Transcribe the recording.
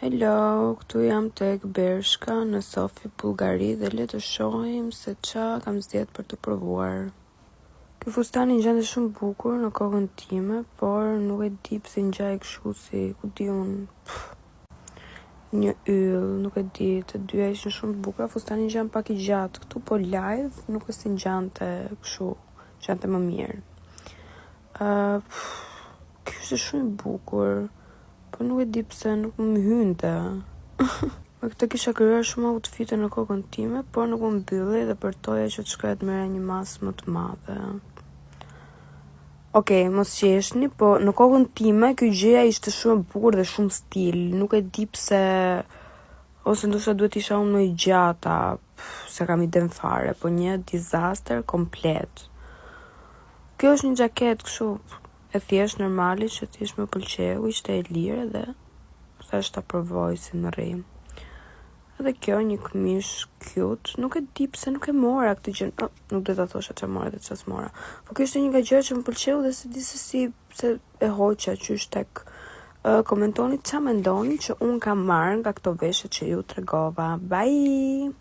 Hello, këtu jam tek Bershka në Sofi, Bullgari dhe le të shohim se qa kam zgjedhur për të provuar. Ky fustani ngjandet shumë bukur në kokën time, por nuk e di pse ngjaj kështu si, ku di unë, një yll, nuk e di, të dyja ishin shumë të bukura, fustani ngjan pak i gjatë këtu, po live nuk e si ngjante kështu, ngjante më mirë. Ky ishte shumë i bukur. Po nuk e di pse nuk më hynte. Me këtë kisha krijuar shumë outfite në kokën time, por nuk më mbylli dhe përtoja që të shkoj të merrja një masë më të madhe. Okej, mos qeshni, po në kokën time ky gjëja ishte shumë e bukur dhe shumë stil. Nuk e di pse, ose ndoshta duhet isha unë më i gjata, se kam iden fare, po një disaster komplet. Kjo është një xhaketë kështu e thjesht normali që thjesht më pëlqeu, ishte e lirë dhe thash ta provoj si më rri. Edhe kjo një këmish cute, nuk e di pse nuk e mora këtë gjë. Nuk do ta thosha çfarë mora dhe çfarë s'mora. Po kjo ishte një nga gjërat që më pëlqeu dhe se di se si pse e hoqa qysh tek. Komentoni çfarë mendoni që un kam marrë nga këto veshje që ju tregova. Bye.